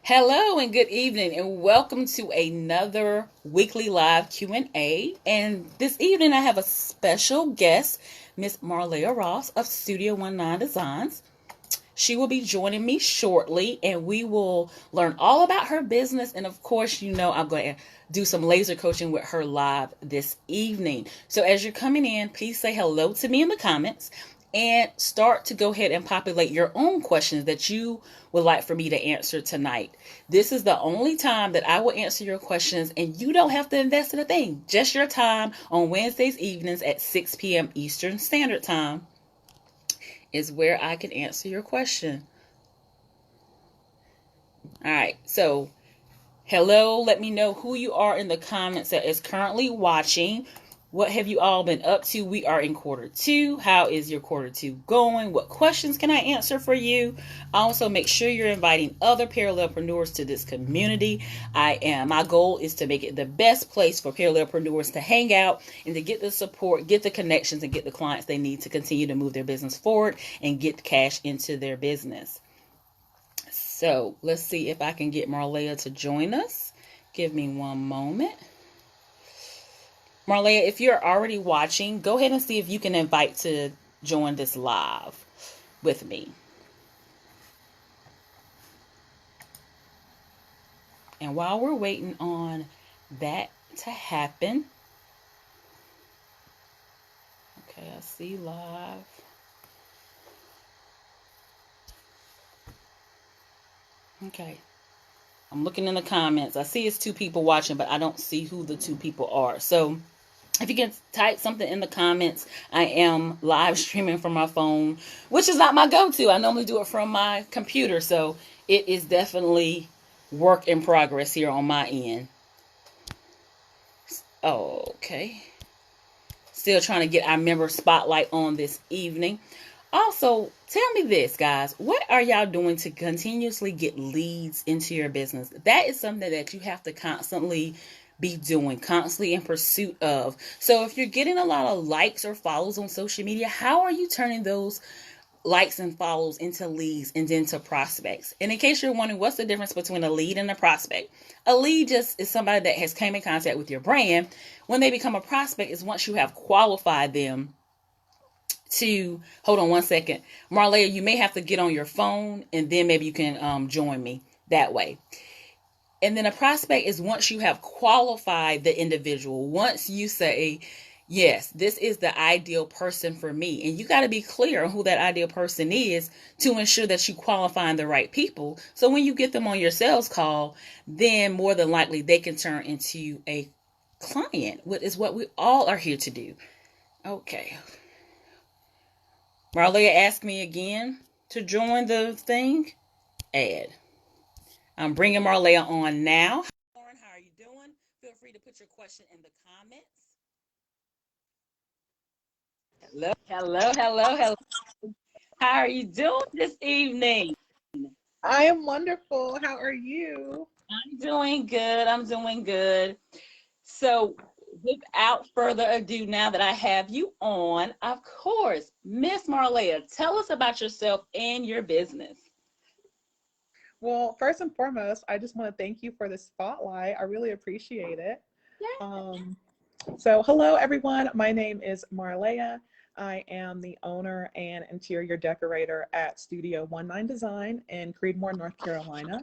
Hello and good evening and welcome to another weekly live Q&A. And this evening I have a special guest, Miss Marlaya Ross of Studio 19 Designs. She will be joining me shortly and we will learn all about her business. And of course, I'm going to do some laser coaching with her live this evening. So as you're coming in, please say hello to me in the comments and start to go ahead and populate your own questions that you would like for me to answer tonight. This is the only time that I will answer your questions and you don't have to invest in a thing. Just your time on Wednesdays evenings at 6 p.m. Eastern Standard Time is where I can answer your question. All right, so hello, let me know who you are in the comments that is currently watching. What have you all been up to? We are in quarter two. How is your quarter two going? What questions can I answer for you? Also, make sure you're inviting other parallelpreneurs to this community. My goal is to make it the best place for parallelpreneurs to hang out and to get the support, get the connections, and get the clients they need to continue to move their business forward and get cash into their business. So let's see if I can get Marlaya to join us. Give me one moment. Marlaya, if you're already watching, go ahead and see if you can invite to join this live with me. And while we're waiting on that to happen, okay, I see live. Okay. I'm looking in the comments. I see it's two people watching, but I don't see who the two people are. So if you can type something in the comments, I am live streaming from my phone, which is not my go-to. I normally do it from my computer. So it is definitely work in progress here on my end. Okay. Still trying to get our member spotlight on this evening. Also, tell me this, guys. What are y'all doing to continuously get leads into your business? That is something that you have to constantly be doing, constantly in pursuit of. So if you're getting a lot of likes or follows on social media, how are you turning those likes and follows into leads and then to prospects? And in case you're wondering, what's the difference between a lead and a prospect? A lead just is somebody that has came in contact with your brand. When they become a prospect is once you have qualified them to, hold on one second. Marlaya, you may have to get on your phone and then maybe you can join me that way. And then a prospect is once you have qualified the individual, once you say, yes, this is the ideal person for me. And you got to be clear on who that ideal person is to ensure that you qualifying the right people. So when you get them on your sales call, then more than likely they can turn into a client, which is what we all are here to do. Okay. Marlaya asked me again to join the thing. Add. I'm bringing Marlaya on now. Lauren, how are you doing? Feel free to put your question in the comments. Hello. How are you doing this evening? I am wonderful. How are you? I'm doing good. So without further ado, now that I have you on, of course, Miss Marlaya, tell us about yourself and your business. Well, first and foremost, I just want to thank you for the spotlight. I really appreciate it. Um, hello, everyone. My name is Marlaya. I am the owner and interior decorator at Studio 19 Design in Creedmoor, North Carolina.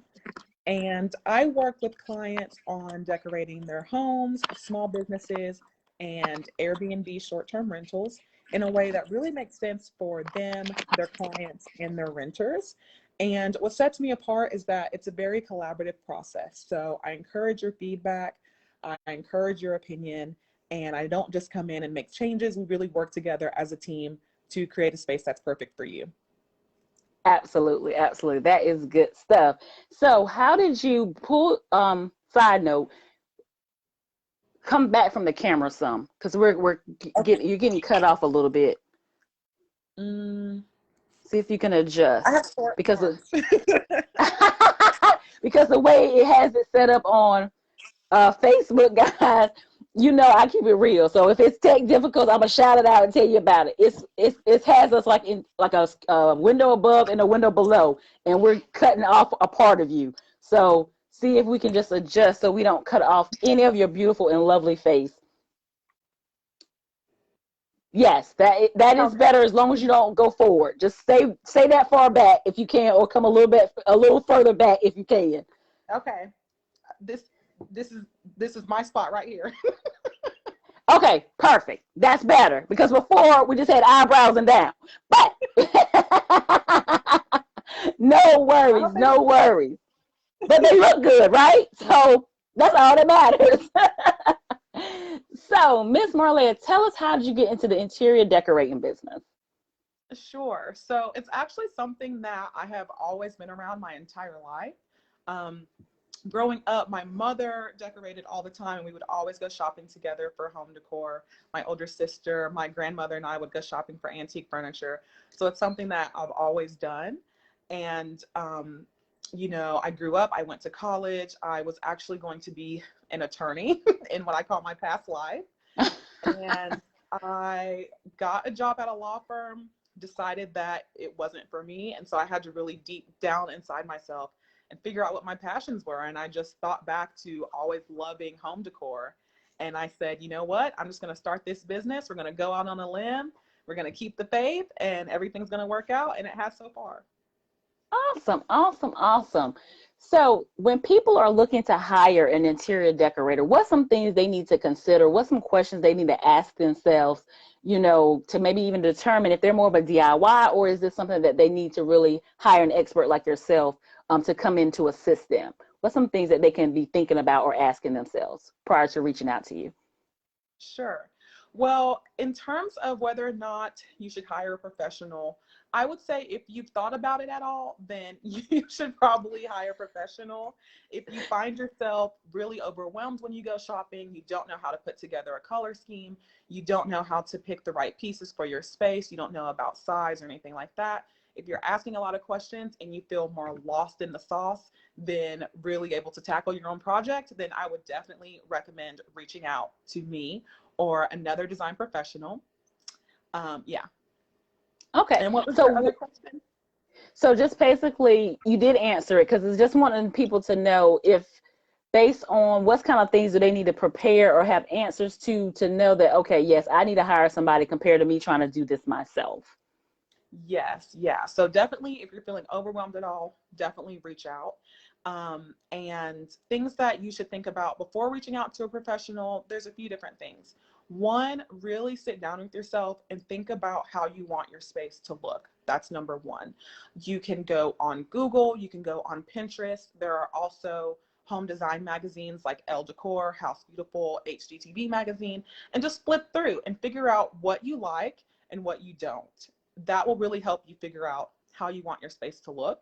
And I work with clients on decorating their homes, small businesses, and Airbnb short-term rentals in a way that really makes sense for them, their clients, and their renters. And what sets me apart is that it's a very collaborative process. So I encourage your feedback, I encourage your opinion, and I don't just come in and make changes. We really work together as a team to create a space that's perfect for you. Absolutely. That is good stuff. So how did you pull, side note, come back from the camera some? Because we're Okay. getting, you're getting cut off a little bit. Mm, See if you can I have adjust short because of arms. because the way it has it set up on Facebook, guys, I keep it real. So if it's tech difficult, I'm gonna shout it out and tell you about it. It has us like in like a window above and a window below, and we're cutting off a part of you. So see if we can just adjust so we don't cut off any of your beautiful and lovely face. Yes, that is Okay. better as long as you don't go forward. Just stay that far back if you can, or come a little further back if you can. Okay. This this is this is my spot right here. Okay, perfect. That's better because before we just had eyebrows and down. But no I worries, hope they no look good. worries. But they look good, right? So that's all that matters. So, Miss Marlaya, tell us, how did you get into the interior decorating business? Sure. So it's actually something that I have always been around my entire life. Um, Growing up, my mother decorated all the time, and we would always go shopping together for home decor. My older sister, my grandmother, and I would go shopping for antique furniture. So it's something that I've always done. And, I grew up, I went to college. I was actually going to be an attorney in what I call my past life. And I got a job at a law firm, decided that it wasn't for me. And so I had to really deep down inside myself and figure out what my passions were. And I just thought back to always loving home decor. And I said, you know what? I'm just going to start this business. We're going to go out on a limb. We're going to keep the faith, and everything's going to work out. And it has so far. Awesome, awesome, awesome. So, when people are looking to hire an interior decorator, what's some things they need to consider? What's some questions they need to ask themselves, to maybe even determine if they're more of a DIY, or is this something that they need to really hire an expert like yourself to come in to assist them? What's some things that they can be thinking about or asking themselves prior to reaching out to you? Sure. Well, in terms of whether or not you should hire a professional, I would say if you've thought about it at all, then you should probably hire a professional. If you find yourself really overwhelmed when you go shopping, you don't know how to put together a color scheme, you don't know how to pick the right pieces for your space, you don't know about size or anything like that. If you're asking a lot of questions and you feel more lost in the sauce than really able to tackle your own project, then I would definitely recommend reaching out to me or another design professional. Yeah. Okay, And what was your other so question? so just basically, you did answer it because it's just wanting people to know if, based on what kind of things do they need to prepare or have answers to know that, okay, yes, I need to hire somebody compared to me trying to do this myself. Yes, yeah. So definitely, if you're feeling overwhelmed at all, definitely reach out. And things that you should think about before reaching out to a professional, there's a few different things. One, really sit down with yourself and think about how you want your space to look. That's number one. You can go on Google, you can go on Pinterest. There are also home design magazines like Elle Decor, House Beautiful, HGTV magazine, and just flip through and figure out what you like and what you don't. That will really help you figure out how you want your space to look.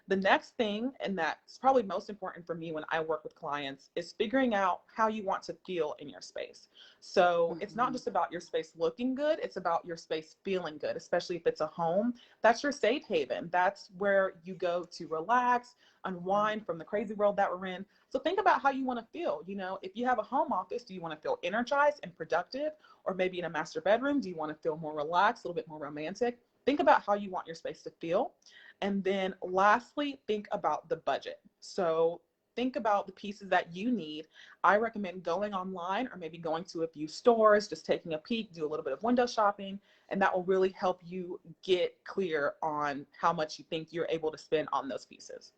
The next thing, and that's probably most important for me when I work with clients, is figuring out how you want to feel in your space. So it's not Mhm. just about your space looking good, it's about your space feeling good, especially if it's a home. That's your safe haven. That's where you go to relax, unwind from the crazy world that we're in. So think about how you want to feel. If you have a home office, do you want to feel energized and productive? Or maybe in a master bedroom, do you want to feel more relaxed, a little bit more romantic? Think about how you want your space to feel. And then lastly, think about the budget. So think about the pieces that you need. I recommend going online or maybe going to a few stores, just taking a peek, do a little bit of window shopping, and that will really help you get clear on how much you think you're able to spend on those pieces.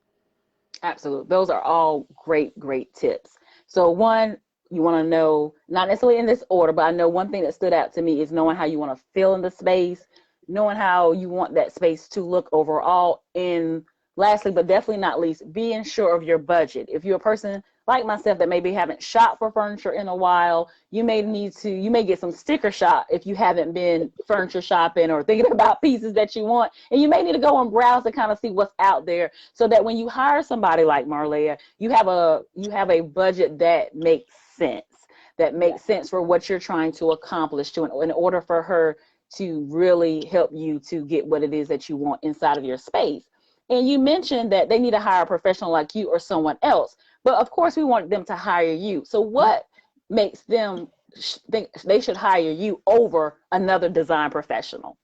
Absolutely. Those are all great, great tips. So, one, you want to know, not necessarily in this order, but I know one thing that stood out to me is knowing how you want to feel in the space, knowing how you want that space to look overall. And lastly, but definitely not least, being sure of your budget. If you're a person like myself that maybe haven't shopped for furniture in a while, you may get some sticker shock if you haven't been furniture shopping or thinking about pieces that you want. And you may need to go and browse and kind of see what's out there so that when you hire somebody like Marlaya, you have a budget that makes sense, Yes. for what you're trying to accomplish in order for her to really help you to get what it is that you want inside of your space. And you mentioned that they need to hire a professional like you or someone else, but of course we want them to hire you. So what makes them think they should hire you over another design professional?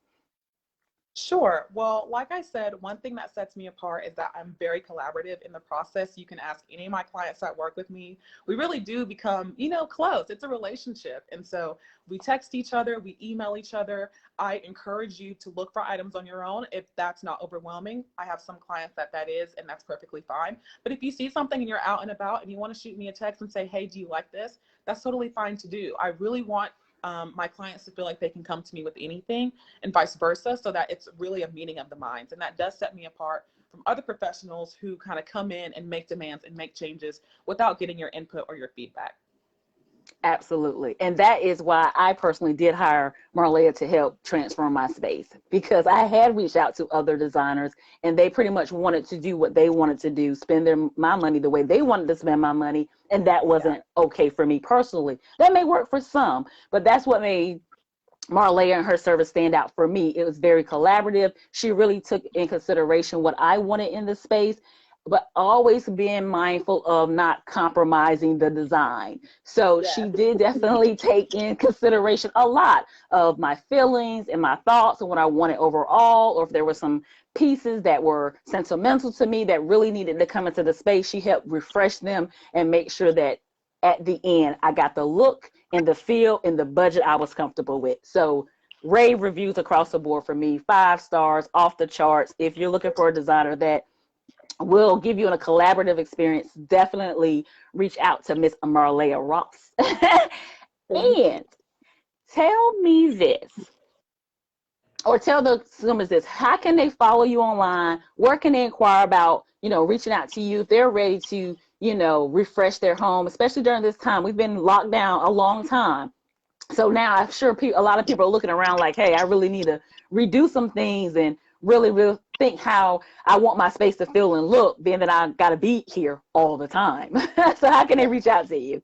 Sure. Well, like I said, one thing that sets me apart is that I'm very collaborative in the process. You can ask any of my clients that work with me. We really do become, close. It's a relationship. And so we text each other, we email each other. I encourage you to look for items on your own if that's not overwhelming. I have some clients that is, and that's perfectly fine. But if you see something and you're out and about and you want to shoot me a text and say, hey, do you like this? That's totally fine to do. I really want my clients to feel like they can come to me with anything, and vice versa, so that it's really a meeting of the minds. And that does set me apart from other professionals who kind of come in and make demands and make changes without getting your input or your feedback. Absolutely. And that is why I personally did hire Marlaya to help transform my space, because I had reached out to other designers and they pretty much wanted to do what they wanted to do, spend my money the way they wanted to spend my money. And that Yeah. wasn't okay for me personally. That may work for some, but that's what made Marlaya and her service stand out for me. It was very collaborative. She really took in consideration what I wanted in the space, but always being mindful of not compromising the design. So she Yes. did definitely take in consideration a lot of my feelings and my thoughts and what I wanted overall, or if there were some pieces that were sentimental to me that really needed to come into the space, she helped refresh them and make sure that at the end I got the look and the feel and the budget I was comfortable with. So rave reviews across the board for me, 5 stars, off the charts. If you're looking for a designer that will give you a collaborative experience, definitely reach out to Miss Marlaya Ross. Thank you. And tell me this, or tell the consumers this: how can they follow you online? Where can they inquire about, reaching out to you if they're ready to, refresh their home, especially during this time? We've been locked down a long time. So now I'm sure a lot of people are looking around like, hey, I really need to redo some things and really think how I want my space to feel and look, being that I got to be here all the time. So how can they reach out to you?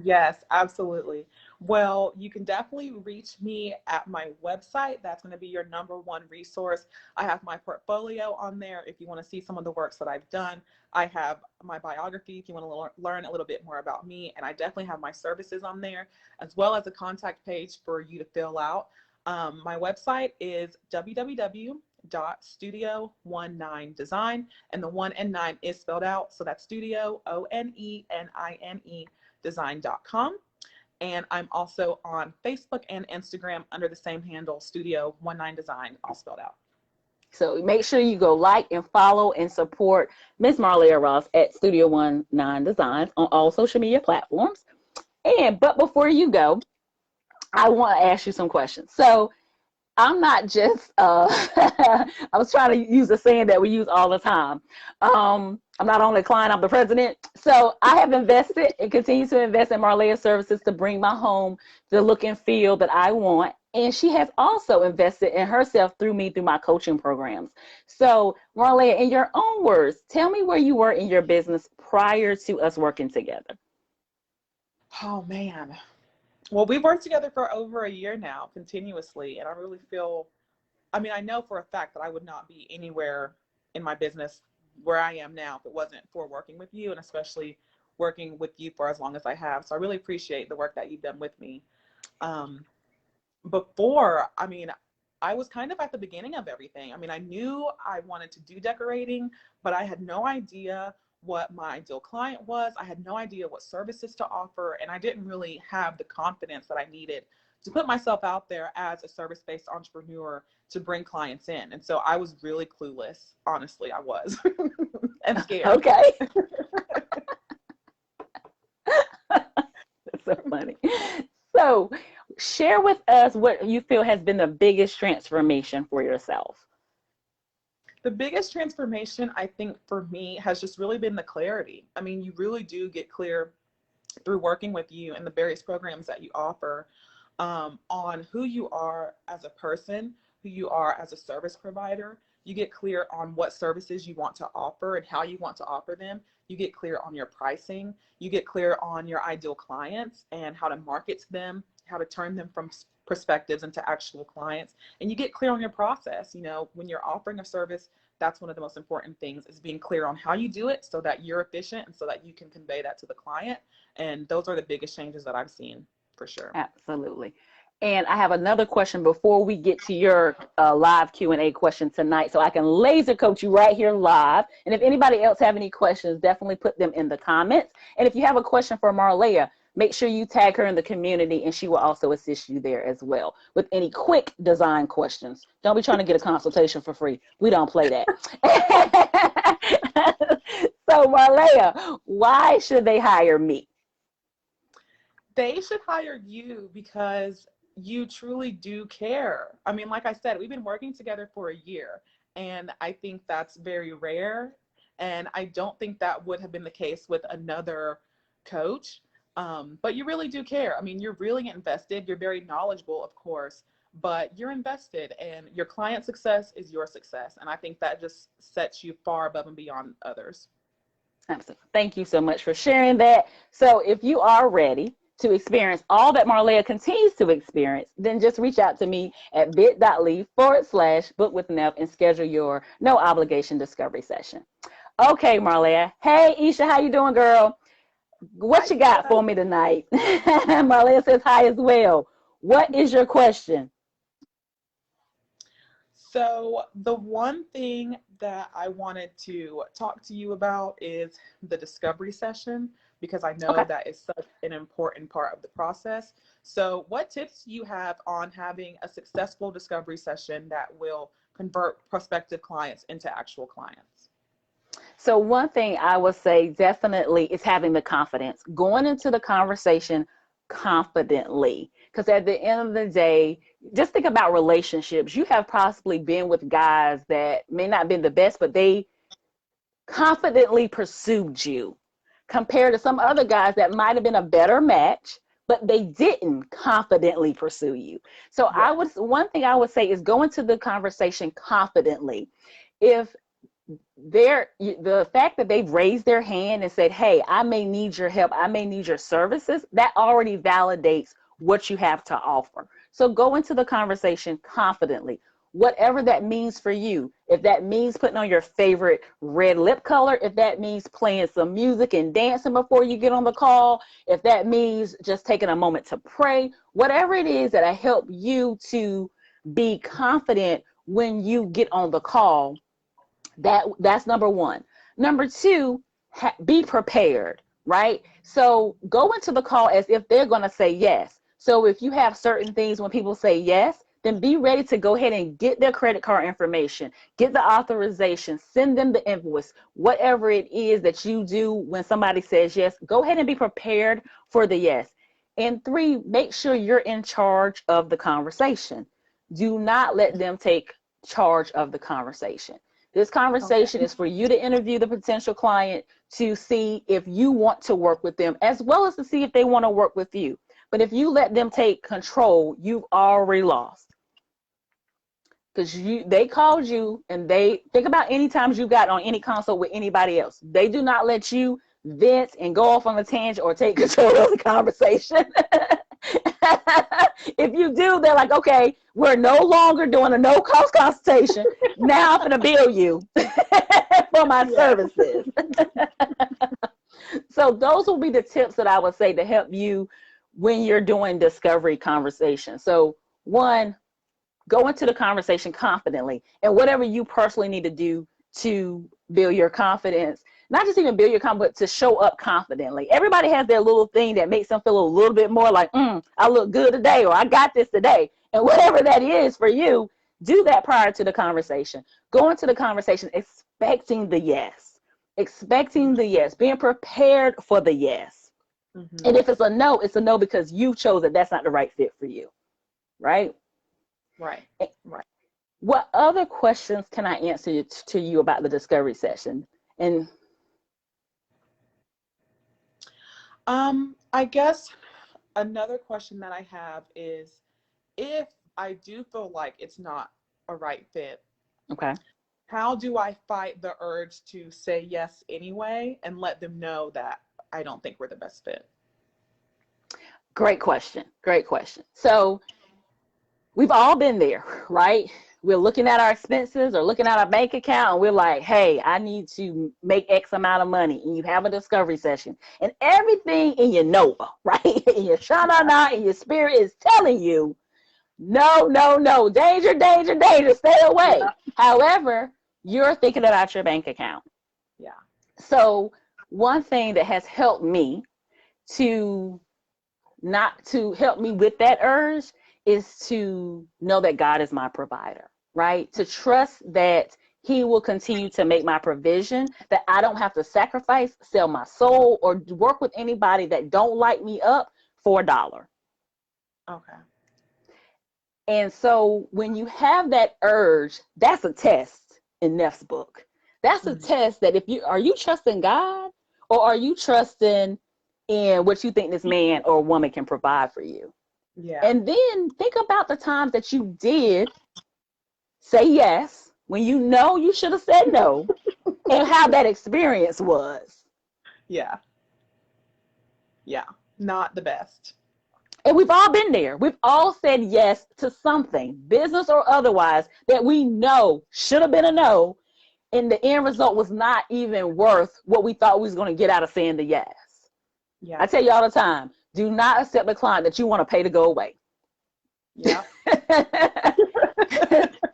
Yes, absolutely. Well, you can definitely reach me at my website. That's going to be your number one resource. I have my portfolio on there if you want to see some of the works that I've done. I have my biography if you want to learn a little bit more about me. And I definitely have my services on there, as well as a contact page for you to fill out. My website is www.studio19design, and the 1 and 9 is spelled out. So that's studio, ONENINE design.com. And I'm also on Facebook and Instagram under the same handle, Studio 19 Design, all spelled out. So make sure you go like and follow and support Miss Marlaya Ross at Studio 19 Designs on all social media platforms. But before you go, I want to ask you some questions. So I'm not just, I was trying to use a saying that we use all the time. I'm not only a client, I'm the president. So I have invested and continue to invest in Marlaya Services to bring my home the look and feel that I want. And she has also invested in herself through me, through my coaching programs. So Marlaya, in your own words, tell me where you were in your business prior to us working together. Oh, man. Well, we've worked together for over a year now, continuously. And I really feel, I know for a fact that I would not be anywhere in my business where I am now if it wasn't for working with you, and especially working with you for as long as I have. So I really appreciate the work that you've done with me. Um, Before, I was kind of at the beginning of everything. I knew I wanted to do decorating, but I had no idea what my ideal client was. I had no idea what services to offer, and I didn't really have the confidence that I needed to put myself out there as a service-based entrepreneur to bring clients in. And so I was really clueless. Honestly, I was and scared. Okay. That's so funny. So, share with us what you feel has been the biggest transformation for yourself. The biggest transformation, I think, for me has just really been the clarity. You really do get clear through working with you and the various programs that you offer, on who you are as a person, who you are as a service provider. You get clear on what services you want to offer and how you want to offer them. You get clear on your pricing. You get clear on your ideal clients and how to market to them, how to turn them from perspectives into actual clients. And you get clear on your process. When you're offering a service, that's one of the most important things, is being clear on how you do it so that you're efficient and so that you can convey that to the client. And those are the biggest changes that I've seen, for sure. Absolutely. And I have another question before we get to your live Q&A question tonight, so I can laser coach you right here live. And if anybody else have any questions, definitely put them in the comments. And if you have a question for Marlaya, make sure you tag her in the community, and she will also assist you there as well with any quick design questions. Don't be trying to get a consultation for free. We don't play that. So Marlaya, why should they hire me? They should hire you because you truly do care. I mean, like I said, we've been working together for a year, and I think that's very rare. And I don't think that would have been the case with another coach. But you really do care. I mean, you're really invested. You're very knowledgeable, of course, but you're invested, and your client success is your success. And I think that just sets you far above and beyond others. Absolutely. Thank you so much for sharing that. So if you are ready to experience all that Marlaya continues to experience, then just reach out to me at bit.ly/book with Nev and schedule your no obligation discovery session. Okay, Marlaya. Hey, Isha, how you doing, girl? What you got for me tonight? Marlaya says hi as well. What is your question? So the one thing that I wanted to talk to you about is the discovery session, because I know that is such an important part of the process. So what tips do you have on having a successful discovery session that will convert prospective clients into actual clients? So one thing I would say definitely is having the confidence, going into the conversation confidently. Because at the end of the day, just think about relationships. You have possibly been with guys that may not have been the best, but they confidently pursued you compared to some other guys that might have been a better match, but they didn't confidently pursue you. So one thing I would say is go into the conversation confidently. If the fact that they've raised their hand and said, hey, I may need your help, I may need your services, that already validates what you have to offer. So go into the conversation confidently, whatever that means for you. If that means putting on your favorite red lip color, if that means playing some music and dancing before you get on the call, if that means just taking a moment to pray, whatever it is that'll help you to be confident when you get on the call, that's number one. Number two, be prepared, right? So go into the call as if they're going to say yes. So if you have certain things when people say yes, then be ready to go ahead and get their credit card information, get the authorization, send them the invoice, whatever it is that you do when somebody says yes, go ahead and be prepared for the yes. And three, make sure you're in charge of the conversation. Do not let them take charge of the conversation. This conversation is for you to interview the potential client to see if you want to work with them, as well as to see if they want to work with you. But if you let them take control, you've already lost. Because they called you, and they think about any times you got on any consult with anybody else. They do not let you vent and go off on a tangent or take control of the conversation. If you do, they're like, okay, we're no longer doing a no-cost consultation. Now I'm going to bill you for my services. So those will be the tips that I would say to help you when you're doing discovery conversation. So one, go into the conversation confidently, and whatever you personally need to do to build your confidence, not just even build your confidence, but to show up confidently. Everybody has their little thing that makes them feel a little bit more like, I look good today, or I got this today. And whatever that is for you, do that prior to the conversation. Go into the conversation expecting the yes, being prepared for the yes. Mm-hmm. And if it's a no because you chose that that's not the right fit for you, right? Right. What other questions can I answer to you about the discovery session? And I guess another question that I have is, if I do feel like it's not a right fit, okay, how do I fight the urge to say yes anyway and let them know that I don't think we're the best fit? Great question. So we've all been there, right? We're looking at our expenses or looking at our bank account, and we're like, hey, I need to make X amount of money. And you have a discovery session, and everything in your Nova, right? In your Shana, in your spirit is telling you No, no, no. Danger, danger, danger. Stay away. Yeah. However, you're thinking about your bank account. Yeah. So one thing that has helped me to not to help me with that urge is to know that God is my provider, right? To trust that he will continue to make my provision, that I don't have to sacrifice, sell my soul, or work with anybody that don't light me up for $1. Okay. And so when you have that urge, that's a test in Neff's book. That's a Mhm. test that if you are you trusting God, or are you trusting in what you think this man or woman can provide for you? Yeah. And then think about the times that you did say yes when you know you should have said no, and how that experience was. Yeah. Yeah. Not the best. And we've all been there. We've all said yes to something, business or otherwise, that we know should have been a no, and the end result was not even worth what we thought we was going to get out of saying the yes. I Yeah. tell you all the time, do not accept a client that you want to pay to go away. Yeah.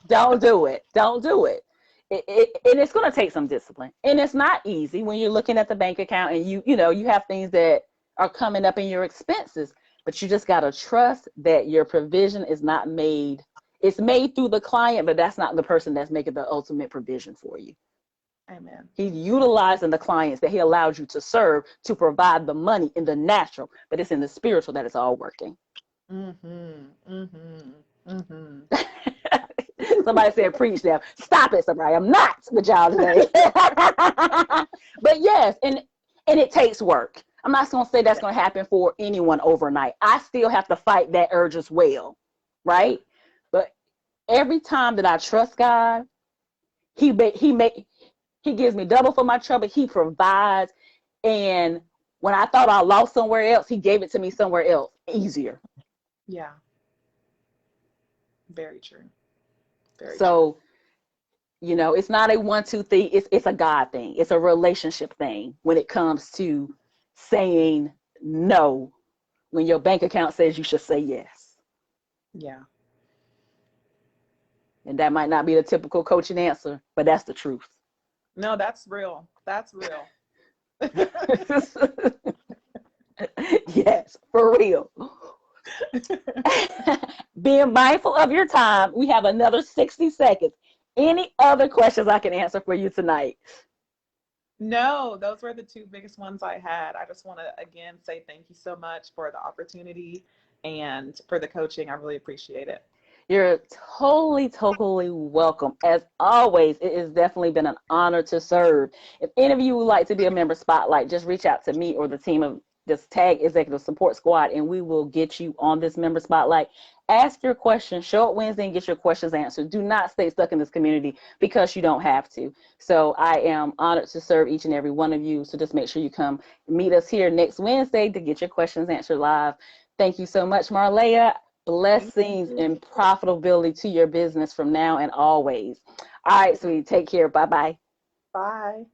Don't do it. Don't do it. And it's going to take some discipline. And it's not easy when you're looking at the bank account and you have things that are coming up in your expenses, but you just got to trust that your provision is not made. It's made through the client, but that's not the person that's making the ultimate provision for you. Amen. He's utilizing the clients that he allowed you to serve to provide the money in the natural, but it's in the spiritual that it's all working. Mhm. Mhm. Mhm. Somebody said, preach now. Stop it, somebody. I'm not with y'all today. But yes, and it takes work. I'm not going to say that's Yeah. going to happen for anyone overnight. I still have to fight that urge as well, Yeah. right? But every time that I trust God, he gives me double for my trouble. He provides, and when I thought I lost somewhere else, he gave it to me somewhere else easier. Yeah. Very true. Very true. So it's not a 1, 2 thing. It's a God thing. It's a relationship thing when it comes to saying no when your bank account says you should say yes. Yeah. And that might not be the typical coaching answer, but that's the truth. No, that's real. That's real. Yes, for real. Being mindful of your time, we have another 60 seconds. Any other questions I can answer for you tonight? No, those were the two biggest ones I had. I just want to again say thank you so much for the opportunity and for the coaching. I really appreciate it. You're totally, totally welcome. As always, it has definitely been an honor to serve. If any of you would like to be a member spotlight, just reach out to me or the team of this tag executive support squad, and we will get you on this member spotlight. Ask your questions, show up Wednesday and get your questions answered. Do not stay stuck in this community because you don't have to. So I am honored to serve each and every one of you. So just make sure you come meet us here next Wednesday to get your questions answered live. Thank you so much, Marlaya. Thank Blessings you. and profitability to your business from now and always. All right, sweetie. Take care. Bye bye. Bye.